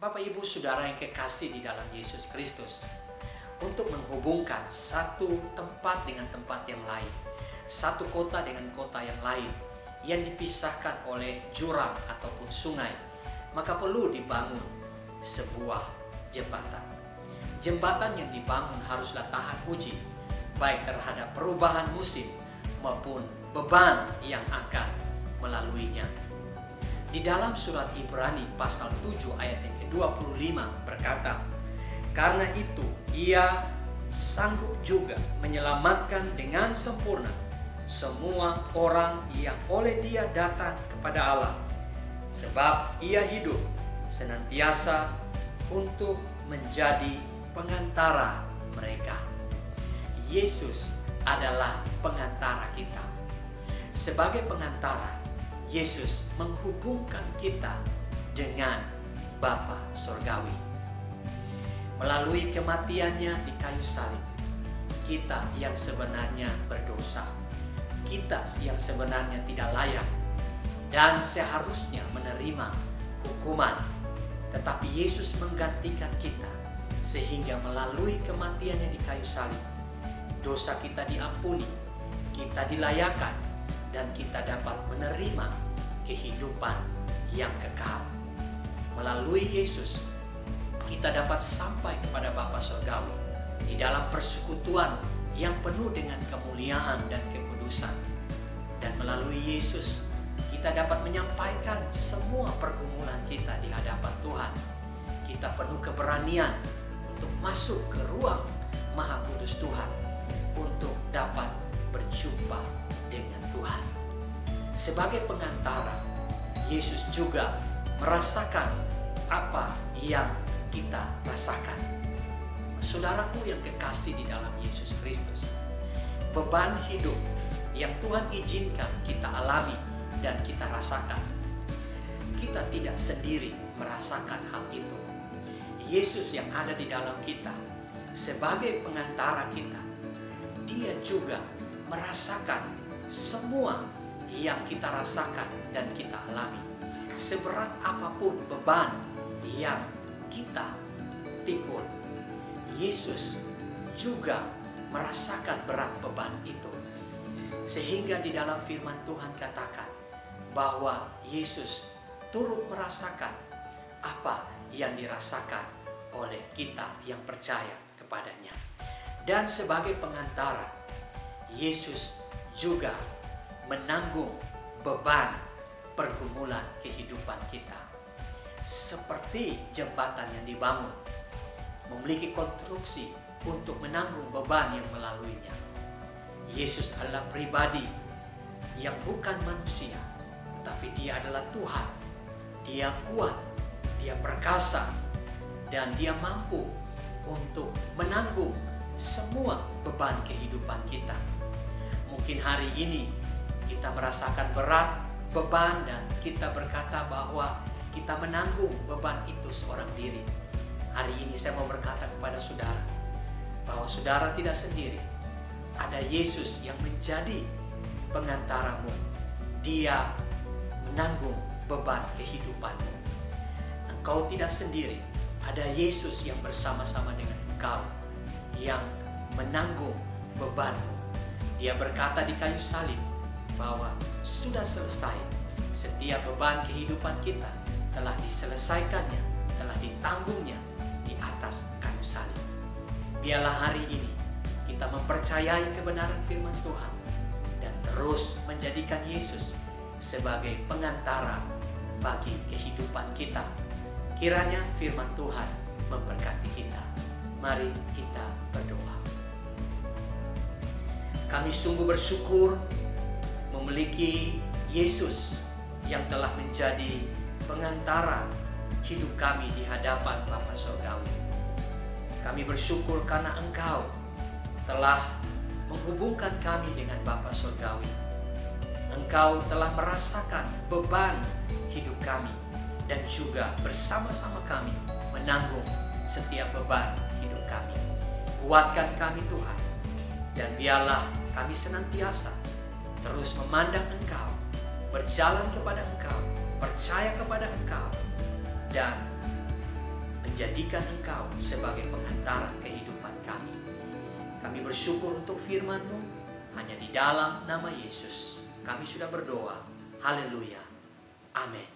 Bapak Ibu Saudara yang kekasih di dalam Yesus Kristus, untuk menghubungkan satu tempat dengan tempat yang lain, satu kota dengan kota yang lain, yang dipisahkan oleh jurang ataupun sungai, maka perlu dibangun sebuah jembatan. Jembatan yang dibangun haruslah tahan uji, baik terhadap perubahan musim maupun beban yang akan melaluinya. Di dalam surat Ibrani pasal 7 ayat yang ke-25 berkata, "Karena itu ia sanggup juga menyelamatkan dengan sempurna semua orang yang oleh dia datang kepada Allah, sebab ia hidup senantiasa untuk menjadi pengantara mereka." Yesus adalah pengantara kita. Sebagai pengantara, Yesus menghubungkan kita dengan Bapa Surgawi. Melalui kematiannya di kayu salib, kita yang sebenarnya berdosa, kita yang sebenarnya tidak layak dan seharusnya menerima hukuman, tetapi Yesus menggantikan kita, sehingga melalui kematiannya di kayu salib, dosa kita diampuni, kita dilayakan, dan kita dapat menerima kehidupan yang kekal. Melalui Yesus, kita dapat sampai kepada Bapa Surgawi di dalam persekutuan yang penuh dengan kemuliaan dan kekudusan. Dan melalui Yesus, kita dapat menyampaikan semua pergumulan kita di hadapan Tuhan. Kita penuh keberanian untuk masuk ke ruang Maha Kudus Tuhan untuk dapat berjumpa dengan Tuhan. Sebagai pengantara, Yesus juga merasakan apa yang kita rasakan. Saudaraku yang kekasih di dalam Yesus Kristus, beban hidup yang Tuhan izinkan kita alami dan kita rasakan, kita tidak sendiri merasakan hal itu. Yesus yang ada di dalam kita sebagai pengantara kita, Dia juga merasakan semua yang kita rasakan dan kita alami. Seberat apapun beban yang kita pikul, Yesus juga merasakan berat beban itu. Sehingga di dalam firman Tuhan katakan bahwa Yesus turut merasakan apa yang dirasakan oleh kita yang percaya kepadanya. Dan sebagai pengantara, Yesus juga menanggung beban pergumulan kehidupan kita. Seperti jembatan yang dibangun, memiliki konstruksi untuk menanggung beban yang melaluinya. Yesus adalah pribadi yang bukan manusia, tapi Dia adalah Tuhan. Dia kuat, Dia perkasa, dan Dia mampu untuk menanggung semua beban kehidupan kita. Mungkin hari ini kita merasakan berat beban dan kita berkata bahwa kita menanggung beban itu seorang diri. Hari ini saya mau berkata kepada saudara bahwa saudara tidak sendiri. Ada Yesus yang menjadi pengantaramu. Dia menanggung beban kehidupanmu. Engkau tidak sendiri. Ada Yesus yang bersama-sama dengan engkau, yang menanggung bebanmu. Dia berkata di kayu salib bahwa sudah selesai. Setiap beban kehidupan kita telah diselesaikannya, telah ditanggungnya di atas kayu salib. Biarlah hari ini kita mempercayai kebenaran firman Tuhan dan terus menjadikan Yesus sebagai pengantara bagi kehidupan kita. Kiranya firman Tuhan memberkati kita. Mari kita berdoa. Kami sungguh bersyukur memiliki Yesus yang telah menjadi pengantara hidup kami di hadapan Bapa Surgawi. Kami bersyukur karena Engkau telah menghubungkan kami dengan Bapa Surgawi. Engkau telah merasakan beban hidup kami dan juga bersama-sama kami menanggung setiap beban hidup kami. Kuatkan kami Tuhan, dan biarlah kami senantiasa terus memandang Engkau, berjalan kepada Engkau, percaya kepada Engkau, dan menjadikan Engkau sebagai pengantara kehidupan kami. Kami bersyukur untuk firman-Mu, hanya di dalam nama Yesus kami sudah berdoa. Haleluya. Amin.